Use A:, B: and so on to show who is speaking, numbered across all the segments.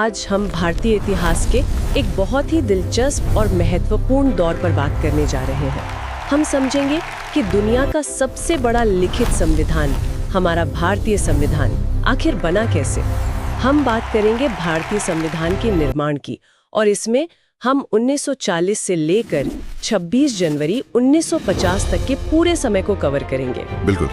A: आज हम भारतीय इतिहास के एक बहुत ही दिलचस्प और महत्वपूर्ण दौर पर बात करने जा रहे हैं। हम समझेंगे कि दुनिया का सबसे बड़ा लिखित संविधान, हमारा भारतीय संविधान, आखिर बना कैसे। हम बात करेंगे भारतीय संविधान के निर्माण की, और इसमें हम 1940 से लेकर 26 जनवरी 1950 तक के पूरे समय को कवर करेंगे।
B: बिल्कुल,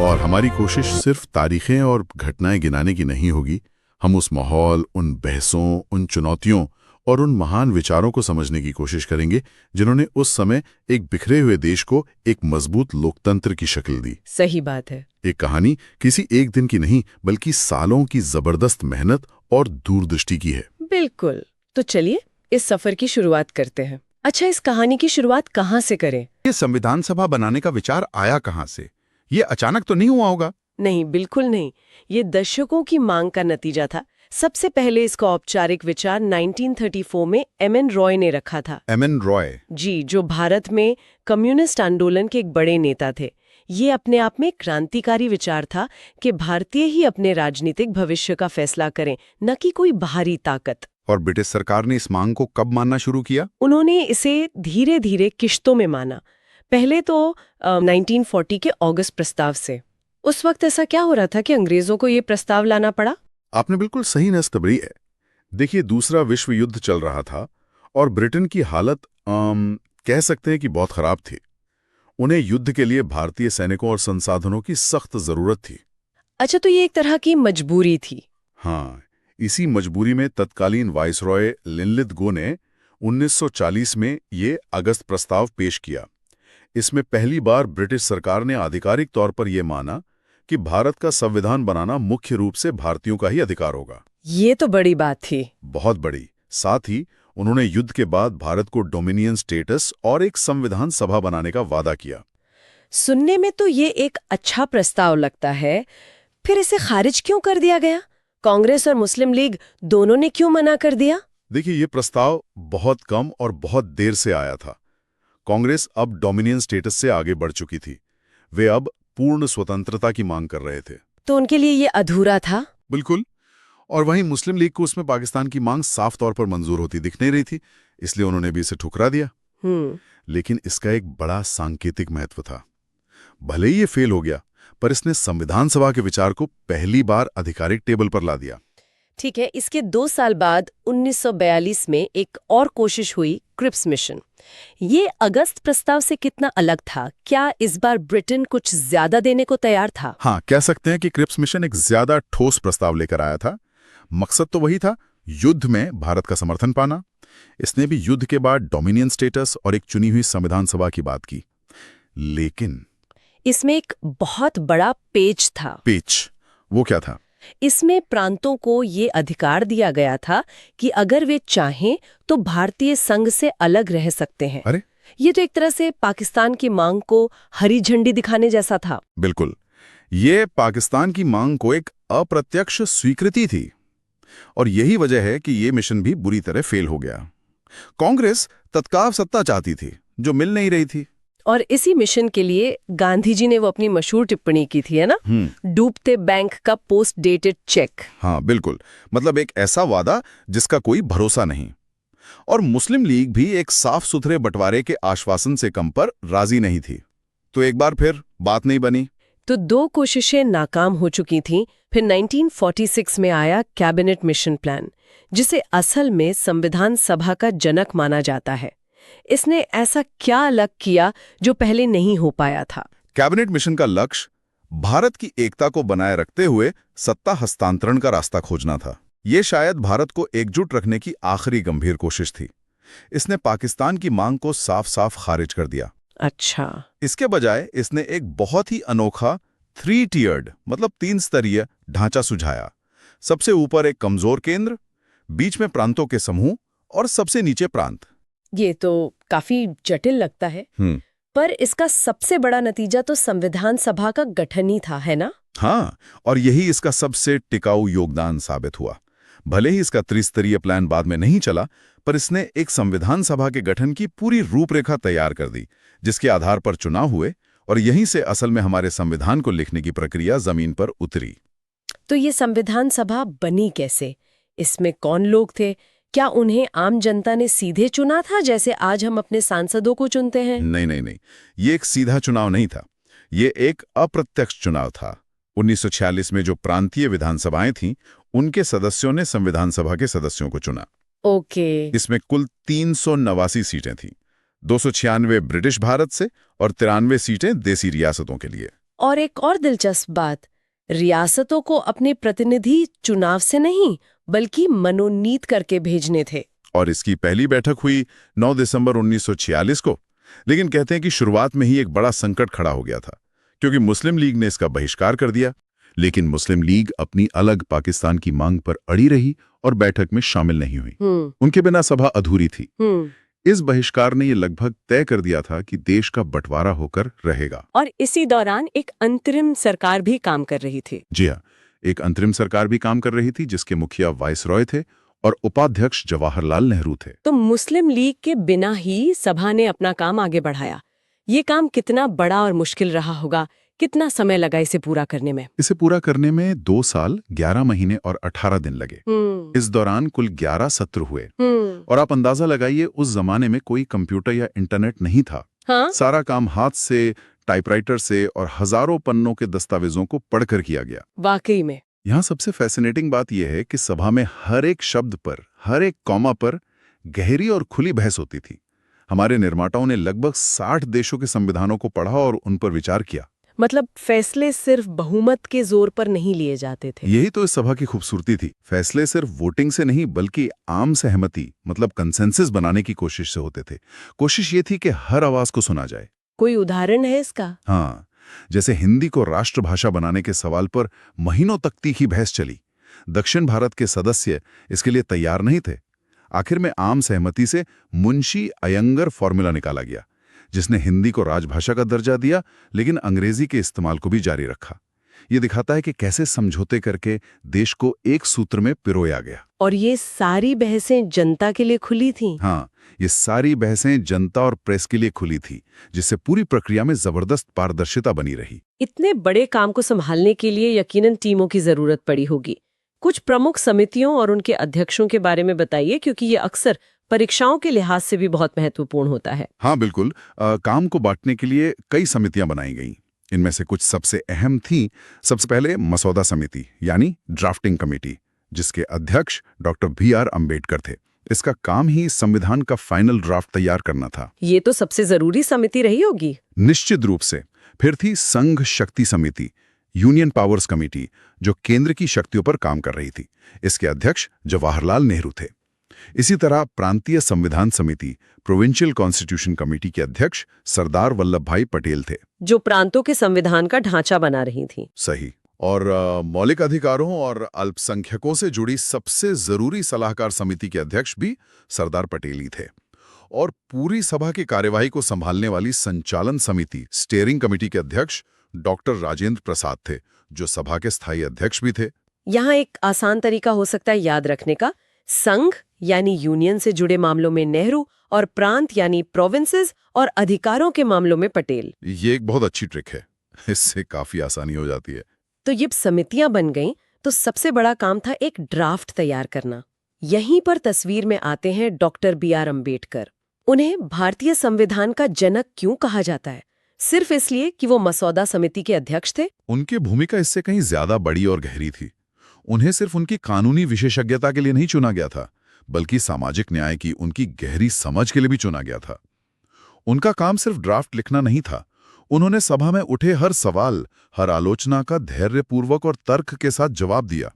B: और हमारी कोशिश सिर्फ तारीखें और घटनाएं गिनाने की नहीं होगी। हम उस माहौल, उन बहसों, उन चुनौतियों और उन महान विचारों को समझने की कोशिश करेंगे जिन्होंने उस समय एक बिखरे हुए देश को एक मजबूत लोकतंत्र की शक्ल दी।
A: सही बात है।
B: एक कहानी किसी एक दिन की नहीं, बल्कि सालों की जबरदस्त मेहनत और दूरदृष्टि की है।
A: बिल्कुल, तो चलिए इस सफर की शुरुआत करते हैं। अच्छा, इस कहानी की शुरुआत कहाँ से करें?
C: ये संविधान सभा बनाने का विचार आया कहाँ से? ये अचानक तो नहीं हुआ होगा?
A: नहीं, बिल्कुल नहीं। ये दशकों की मांग का नतीजा था। सबसे पहले इसका औपचारिक विचार 1934 में एमएन रॉय ने रखा था।
C: एमएन रॉय
A: जी, जो भारत में कम्युनिस्ट आंदोलन के एक बड़े नेता थे। ये अपने आप में क्रांतिकारी विचार था कि भारतीय ही अपने राजनीतिक भविष्य का फैसला करें, न कि कोई बाहरी ताकत।
C: और ब्रिटिश सरकार ने इस मांग को कब मानना शुरू किया?
A: उन्होंने इसे धीरे धीरे किश्तों में माना। पहले तो 1940 के अगस्त प्रस्ताव से। उस वक्त ऐसा क्या हो रहा था कि अंग्रेजों को ये प्रस्ताव लाना पड़ा?
B: आपने बिल्कुल सही नस्तबरी है। देखिए, दूसरा विश्व युद्ध चल रहा था और ब्रिटेन की हालत कह सकते हैं कि बहुत खराब थी। उन्हें युद्ध के लिए भारतीय सैनिकों और संसाधनों की सख्त जरूरत थी।
A: अच्छा, तो ये एक तरह की मजबूरी थी।
B: हाँ, इसी मजबूरी में तत्कालीन वाइसरॉय लिनलिथगो ने 1940 में ये अगस्त प्रस्ताव पेश किया। इसमें पहली बार ब्रिटिश सरकार ने आधिकारिक तौर पर यह माना कि भारत का संविधान बनाना मुख्य रूप से भारतीयों का ही अधिकार होगा।
A: ये तो बड़ी बात थी।
B: बहुत बड़ी। साथ ही उन्होंने युद्ध के बाद भारत को डोमिनियन स्टेटस और एक संविधान सभा बनाने का वादा किया।
A: सुनने में तो ये एक अच्छा प्रस्ताव लगता है, फिर इसे खारिज क्यों कर दिया गया? कांग्रेस और मुस्लिम लीग दोनों ने क्यों मना कर दिया?
B: देखिए, ये प्रस्ताव बहुत कम और बहुत देर से आया था। कांग्रेस अब डोमिनियन स्टेटस से आगे बढ़ चुकी थी। वे अब पूर्ण स्वतंत्रता की मांग कर रहे थे।
A: तो उनके लिए ये अधूरा था।
B: बिल्कुल। और वहीं मुस्लिम लीग को उसमें पाकिस्तान की मांग साफ तौर पर मंजूर होती दिख नहीं रही थी, इसलिए उन्होंने भी इसे ठुकरा दिया। लेकिन इसका एक बड़ा सांकेतिक महत्व था। भले ही ये फेल हो गया, पर इसने संविधान सभा के विचार को पहली बार आधिकारिक टेबल पर ला दिया।
A: ठीक है, इसके 2 साल बाद 1942 में एक और कोशिश हुई, क्रिप्स मिशन। ये अगस्त प्रस्ताव से कितना अलग था? क्या इस बार ब्रिटेन कुछ ज्यादा देने को तैयार था?
B: हाँ, कह सकते हैं कि क्रिप्स मिशन एक ज्यादा ठोस प्रस्ताव लेकर आया था। मकसद तो वही था, युद्ध में भारत का समर्थन पाना। इसने भी युद्ध के बाद डोमिनियन स्टेटस और एक चुनी हुई संविधान सभा की बात की। लेकिन
A: इसमें एक बहुत बड़ा पेच था।
B: पेच? वो क्या था?
A: इसमें प्रांतों को ये अधिकार दिया गया था कि अगर वे चाहें तो भारतीय संघ से अलग रह सकते हैं।
B: अरे,
A: ये तो एक तरह से पाकिस्तान की मांग को हरी झंडी दिखाने जैसा था।
B: बिल्कुल। ये पाकिस्तान की मांग को एक अप्रत्यक्ष स्वीकृति थी, और यही वजह है कि ये मिशन भी बुरी तरह फेल हो गया। कांग्रेस तत्काल सत्ता चाहती थी, जो मिल नहीं रही थी।
A: और इसी मिशन के लिए गांधी जी ने वो अपनी मशहूर टिप्पणी की थी, है ना? डूबते बैंक का पोस्ट डेटेड चेक।
B: हाँ, बिल्कुल। मतलब एक ऐसा वादा जिसका कोई भरोसा नहीं। और मुस्लिम लीग भी एक साफ सुथरे बंटवारे के आश्वासन से कम पर राजी नहीं थी। तो एक बार फिर बात नहीं बनी।
A: तो 2 कोशिशें नाकाम हो चुकी थीं। फिर 1946 में आया कैबिनेट मिशन प्लान, जिसे असल में संविधान सभा का जनक माना जाता है। इसने ऐसा क्या अलग किया जो पहले नहीं हो पाया था?
B: कैबिनेट मिशन का लक्ष्य भारत की एकता को बनाए रखते हुए सत्ता हस्तांतरण का रास्ता खोजना था। ये शायद भारत को एकजुट रखने की आखिरी गंभीर कोशिश थी। इसने पाकिस्तान की मांग को साफ साफ खारिज कर दिया।
A: अच्छा।
B: इसके बजाय इसने एक बहुत ही अनोखा 3 टीयर्ड मतलब 3 स्तरीय ढांचा सुझाया। सबसे ऊपर एक कमजोर केंद्र, बीच में प्रांतों के समूह और सबसे नीचे प्रांत।
A: ये तो काफी जटिल लगता है। पर इसका सबसे बड़ा नतीजा तो संविधान सभा का गठन ही था, है ना?
B: हाँ, और यही इसका सबसे टिकाऊ योगदान साबित हुआ। भले ही इसका त्रिस्तरीय प्लान बाद में नहीं चला, पर इसने एक संविधान सभा के गठन की पूरी रूपरेखा तैयार कर दी, जिसके आधार पर चुनाव हुए, और यहीं से असल में हमारे संविधान को लिखने की प्रक्रिया जमीन पर उतरी।
A: तो ये संविधान सभा बनी कैसे? इसमें कौन लोग थे? क्या उन्हें आम जनता ने सीधे चुना था जैसे आज हम अपने सांसदों को चुनते हैं?
C: नहीं नहीं नहीं, ये एक सीधा चुनाव नहीं था। ये एक अप्रत्यक्ष चुनाव था। 1946 में जो प्रांतीय विधानसभाएं थीं, उनके सदस्यों ने संविधान सभा के सदस्यों को चुना।
A: ओके।
C: इसमें कुल 389 सीटें थीं। 296 ब्रिटिश भारत से और 93 सीटें देसी रियासतों के लिए।
A: और एक और दिलचस्प बात, रियासतों को अपने प्रतिनिधि चुनाव से नहीं बल्कि मनोनीत करके भेजने थे।
C: और इसकी पहली बैठक हुई 9 दिसंबर 1946 को। लेकिन कहते हैं कि शुरुआत में ही एक बड़ा संकट खड़ा हो गया था, क्योंकि मुस्लिम लीग ने इसका बहिष्कार कर दिया। लेकिन मुस्लिम लीग अपनी अलग पाकिस्तान की मांग पर अड़ी रही और बैठक में शामिल नहीं हुई। उनके बिना सभा अधूरी थी। इस बहिष्कार ने ये लगभग तय कर दिया था कि देश का बंटवारा होकर रहेगा।
A: और इसी दौरान एक अंतरिम सरकार भी काम कर रही थी।
C: जी हाँ, एक अंतरिम सरकार भी काम कर रही थी, जिसके मुखिया वाइसरॉय थे और उपाध्यक्ष जवाहरलाल नेहरू थे।
A: तो मुस्लिम लीग के बिना ही सभा ने अपना काम आगे बढ़ाया। ये काम कितना बड़ा और मुश्किल रहा होगा? कितना समय लगा इसे पूरा करने में?
C: इसे पूरा करने में 2 साल 11 महीने और 18 दिन लगे। इस दौरान कुल 11 सत्र हुए। और आप अंदाजा लगाइए, उस जमाने में कोई कंप्यूटर या इंटरनेट नहीं था।
A: हाँ?
C: सारा काम हाथ से, टाइपराइटर से और हजारों पन्नों के दस्तावेजों को पढ़कर किया गया।
A: वाकई में।
C: यहाँ सबसे फैसिनेटिंग बात यह है कि सभा में हर एक शब्द पर, हर एक कॉमा पर गहरी और खुली बहस होती थी। हमारे निर्माताओं ने लगभग 60 देशों के संविधानों को पढ़ा और उन पर विचार किया।
A: मतलब फैसले सिर्फ बहुमत के जोर पर नहीं लिए जाते थे।
C: यही तो इस सभा की खूबसूरती थी। फैसले सिर्फ वोटिंग से नहीं बल्कि आम सहमति, मतलब कंसेंसस बनाने की कोशिश से होते थे। कोशिश ये थी कि हर आवाज को सुना जाए।
A: कोई उदाहरण है इसका?
C: हाँ, जैसे हिंदी को राष्ट्रभाषा बनाने के सवाल पर महीनों तक तीखी बहस चली। दक्षिण भारत के सदस्य इसके लिए तैयार नहीं थे। आखिर में आम सहमति से मुंशी अयंगर फॉर्मूला निकाला गया, जिसने हिंदी को राजभाषा का दर्जा दिया, लेकिन अंग्रेजी के इस्तेमाल को भी जारी रखा। ये दिखाता है कि कैसे समझौते करके देश को एक सूत्र में पिरोया गया।
A: और ये सारी बहसें जनता के लिए खुली थीं।
C: हाँ, ये सारी बहसें जनता और प्रेस के लिए खुली थी, जिससे पूरी प्रक्रिया में जबरदस्त पारदर्शिता बनी रही।
A: इतने बड़े काम को संभालने के लिए यकीनन टीमों की जरूरत पड़ी होगी। कुछ प्रमुख समितियों और उनके अध्यक्षों के बारे में बताइए, क्योंकि ये अक्सर परीक्षाओं के लिहाज से भी बहुत महत्वपूर्ण होता है।
C: हाँ बिल्कुल, काम को बांटने के लिए कई समितियां बनाई गईं। इनमें से कुछ सबसे अहम थी। सबसे पहले मसौदा समिति यानी ड्राफ्टिंग कमेटी, जिसके अध्यक्ष डॉक्टर BR अम्बेडकर थे। इसका काम ही संविधान का फाइनल ड्राफ्ट तैयार करना था।
A: ये तो सबसे जरूरी समिति रही होगी।
C: निश्चित रूप से। फिर थी संघ शक्ति समिति, यूनियन पावर्स कमेटी, जो केंद्र की शक्तियों पर काम कर रही थी। इसके अध्यक्ष जवाहरलाल नेहरू थे। इसी तरह प्रांतीय संविधान समिति, प्रोविंशियल कॉन्स्टिट्यूशन कमेटी के अध्यक्ष सरदार वल्लभ भाई पटेल थे,
A: जो प्रांतों के संविधान का ढांचा बना रही थी।
C: सही। और मौलिक अधिकारों और अल्पसंख्यकों से जुड़ी सबसे जरूरी सलाहकार समिति के अध्यक्ष भी सरदार पटेल ही थे। और पूरी सभा की कार्यवाही को संभालने वाली संचालन समिति, स्टीयरिंग कमेटी के अध्यक्ष डॉक्टर राजेंद्र प्रसाद थे, जो सभा के स्थायी अध्यक्ष भी थे।
A: यहाँ एक आसान तरीका हो सकता है याद रखने का। संघ यानी यूनियन से जुड़े मामलों में नेहरू और प्रांत यानी प्रोविंसेस और अधिकारों के मामलों में पटेल।
C: ये एक बहुत अच्छी ट्रिक है, इससे काफी आसानी हो जाती है।
A: तो ये समितियां बन गईं, तो सबसे बड़ा काम था एक ड्राफ्ट तैयार करना। यहीं पर तस्वीर में आते हैं डॉक्टर BR अम्बेडकर। उन्हें भारतीय संविधान का जनक क्यों कहा जाता है? सिर्फ इसलिए कि वो मसौदा समिति के अध्यक्ष थे?
C: उनकी भूमिका इससे कहीं ज्यादा बड़ी और गहरी थी। उन्हें सिर्फ उनकी कानूनी विशेषज्ञता के लिए नहीं चुना गया था, बल्कि सामाजिक न्याय की उनकी गहरी समझ के लिए भी चुना गया था। उनका काम सिर्फ ड्राफ्ट लिखना नहीं था। उन्होंने सभा में उठे हर सवाल, हर आलोचना का धैर्यपूर्वक और तर्क के साथ जवाब दिया।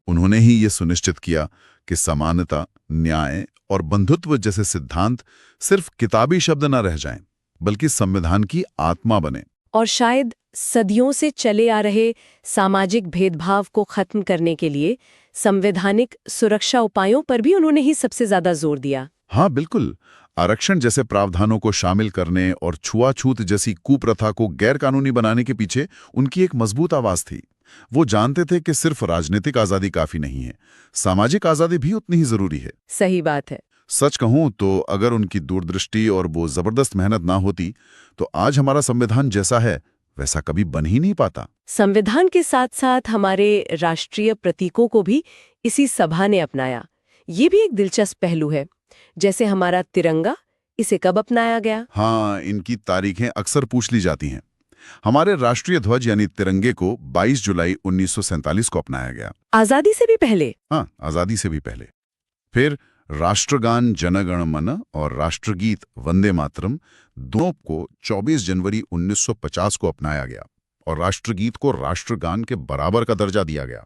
C: उन्होंने ही ये सुनिश्चित किया कि समानता, न्याय और बंधुत्व जैसे सिद्धांत सिर्फ किताबी शब्द न रह जाएं, बल्कि संविधान की आत्मा बने।
A: और शायद सदियों से चले आ रहे सामाजिक भेदभाव को खत्म करने के लिए संवैधानिक सुरक्षा उपायों पर भी उन्होंने ही सबसे ज्यादा जोर दिया।
C: हाँ बिल्कुल, आरक्षण जैसे प्रावधानों को शामिल करने और छुआछूत जैसी कुप्रथा को गैरकानूनी बनाने के पीछे उनकी एक मजबूत आवाज थी। वो जानते थे कि सिर्फ राजनीतिक आजादी काफी नहीं है, सामाजिक आजादी भी उतनी ही जरूरी है।
A: सही बात है।
C: सच कहूं तो अगर उनकी दूरदृष्टि और वो जबरदस्त मेहनत ना होती तो आज हमारा संविधान जैसा है वैसा कभी बन ही नहीं पाता।
A: संविधान के साथ साथ हमारे राष्ट्रीय प्रतीकों को भी इसी सभा ने अपनाया। ये भी एक दिलचस्प पहलू है। जैसे हमारा तिरंगा, इसे कब अपनाया गया?
C: हाँ, इनकी तारीखें अक्सर पूछ ली जाती हैं। हमारे राष्ट्रीय ध्वज यानी तिरंगे को 22 जुलाई 1947 को अपनाया गया।
A: आजादी से भी पहले?
C: हाँ, आजादी से भी पहले। फिर राष्ट्रगान जन गण मन और राष्ट्रगीत वंदे मातरम दोनों को 24 जनवरी 1950 को अपनाया गया और राष्ट्रगीत को राष्ट्रगान के बराबर का दर्जा दिया गया।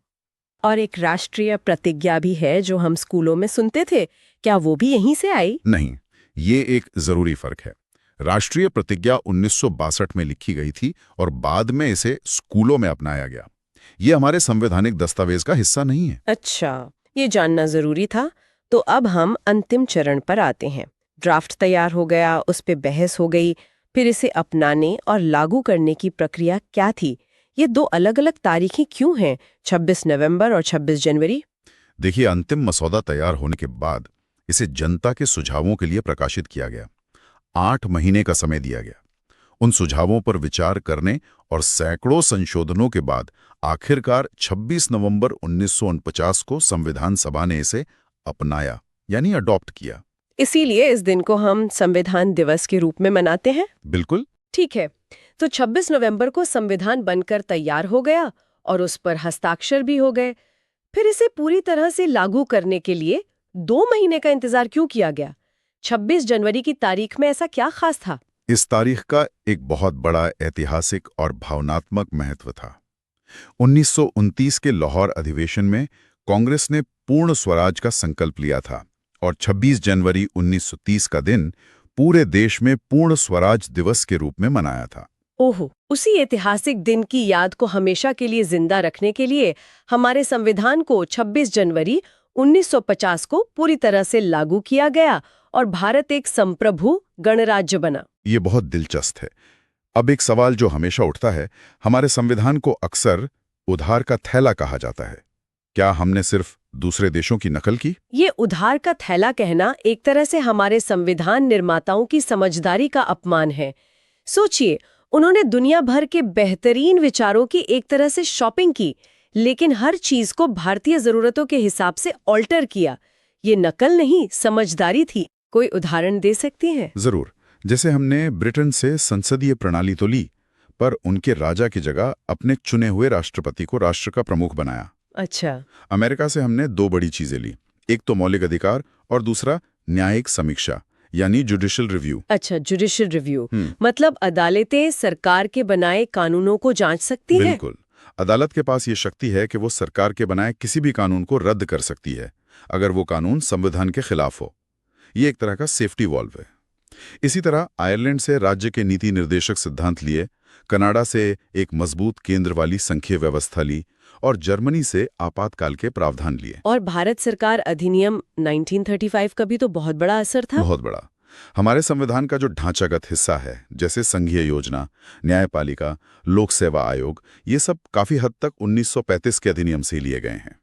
A: और एक राष्ट्रीय प्रतिज्ञा भी है जो हम स्कूलों में सुनते थे, क्या वो भी यहीं से आई?
C: नहीं, ये एक जरूरी फर्क है। राष्ट्रीय प्रतिज्ञा 1962 में लिखी गई थी और बाद में इसे स्कूलों में अपनाया गया। ये हमारे संवैधानिक दस्तावेज का हिस्सा नहीं है।
A: अच्छा, ये जानना जरूरी था। तो अब हम अंतिम चरण पर आते हैं। ड्राफ्ट तैयार हो गया, उस पे बहस हो गई, फिर इसे अपनाने और लागू करने की प्रक्रिया क्या थी? ये दो अलग-अलग तारीखें क्यों हैं, 26 नवंबर और 26 जनवरी?
C: देखिए, अंतिम मसौदा तैयार होने के बाद इसे जनता के सुझावों के लिए प्रकाशित किया गया। 8 महीने का समय दिया गया उन सुझावों पर विचार करने और सैकड़ों संशोधनों के बाद आखिरकार 26 नवंबर 1949 को संविधान सभा ने इसे अपनाया यानी अडॉप्ट किया।
A: इसीलिए इस दिन को हम संविधान दिवस के रूप में मनाते हैं।
C: बिल्कुल
A: ठीक है, तो 26 नवंबर को संविधान बनकर तैयार हो गया और उस पर हस्ताक्षर भी हो गए। फिर इसे पूरी तरह से लागू करने के लिए 2 महीने का इंतजार क्यों किया गया? 26 जनवरी की तारीख में ऐसा क्या खास था?
C: इस तारीख का एक बहुत बड़ा ऐतिहासिक और भावनात्मक महत्व था। 1929 के लाहौर अधिवेशन में कांग्रेस ने पूर्ण स्वराज का संकल्प लिया था और 26 जनवरी 1930 का दिन पूरे देश में पूर्ण स्वराज दिवस के रूप में मनाया था।
A: ओहो, उसी ऐतिहासिक दिन की याद को हमेशा के लिए जिंदा रखने के लिए हमारे संविधान को 26 जनवरी 1950 को पूरी तरह से लागू किया गया और भारत एक संप्रभु गणराज्य बना।
C: ये बहुत दिलचस्प है। अब एक सवाल जो हमेशा उठता है, हमारे संविधान को अक्सर उधार का थैला कहा जाता है। क्या हमने सिर्फ दूसरे देशों की नकल की?
A: ये उधार का थैला कहना एक तरह से हमारे संविधान निर्माताओं की समझदारी का अपमान है। सोचिए, उन्होंने दुनिया भर के बेहतरीन विचारों की एक तरह से शॉपिंग की, लेकिन हर चीज को भारतीय जरूरतों के हिसाब से ऑल्टर किया। ये नकल नहीं, समझदारी थी। कोई उदाहरण दे सकती हैं?
C: जरूर। जैसे हमने ब्रिटेन से संसदीय प्रणाली तो ली, पर उनके राजा की जगह अपने चुने हुए राष्ट्रपति को राष्ट्र का प्रमुख बनाया।
A: अच्छा।
C: अमेरिका से हमने 2 बड़ी चीजें ली, एक तो मौलिक अधिकार और दूसरा न्यायिक समीक्षा यानी जुडिशियल रिव्यू।
A: अच्छा, जुडिशियल रिव्यू मतलब अदालतें सरकार के बनाए कानूनों को जांच सकती हैं?
C: बिल्कुल। अदालत के पास ये शक्ति है कि वो सरकार के बनाए किसी भी कानून को रद्द कर सकती है अगर वो कानून संविधान के खिलाफ हो। ये एक तरह का सेफ्टी वॉल्व है। इसी तरह आयरलैंड से राज्य के नीति निर्देशक सिद्धांत लिए, कनाडा से एक मजबूत केंद्र वाली संघीय व्यवस्था ली और जर्मनी से आपातकाल के प्रावधान लिए।
A: और भारत सरकार अधिनियम 1935 का भी तो बहुत बड़ा असर था।
C: बहुत बड़ा। हमारे संविधान का जो ढांचागत हिस्सा है, जैसे संघीय योजना, न्यायपालिका, लोक सेवा आयोग, ये सब काफी हद तक 1935 के अधिनियम से लिए गए हैं।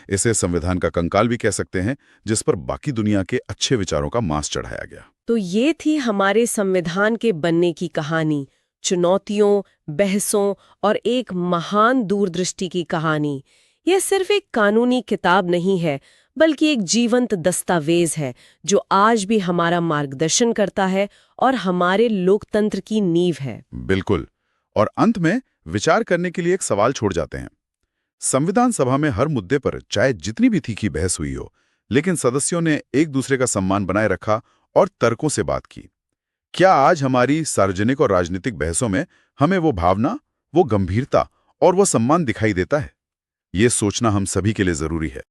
C: इसे संविधान का कंकाल भी कह सकते हैं, जिस पर बाकी दुनिया के अच्छे विचारों का मांस चढ़ाया गया।
A: तो ये थी हमारे संविधान के बनने की कहानी, चुनौतियों, बहसों और एक महान दूरदृष्टि की कहानी। यह सिर्फ एक कानूनी किताब नहीं है, बल्कि एक जीवंत दस्तावेज है जो आज भी हमारा मार्गदर्शन करता है और हमारे लोकतंत्र की नींव है।
C: बिल्कुल। और अंत में विचार करने के लिए एक सवाल छोड़ जाते हैं। संविधान सभा में हर मुद्दे पर चाहे जितनी भी तीखी बहस हुई हो, लेकिन सदस्यों ने एक दूसरे का सम्मान बनाए रखा और तर्कों से बात की। क्या आज हमारी सार्वजनिक और राजनीतिक बहसों में हमें वो भावना, वो गंभीरता और वो सम्मान दिखाई देता है? ये सोचना हम सभी के लिए जरूरी है।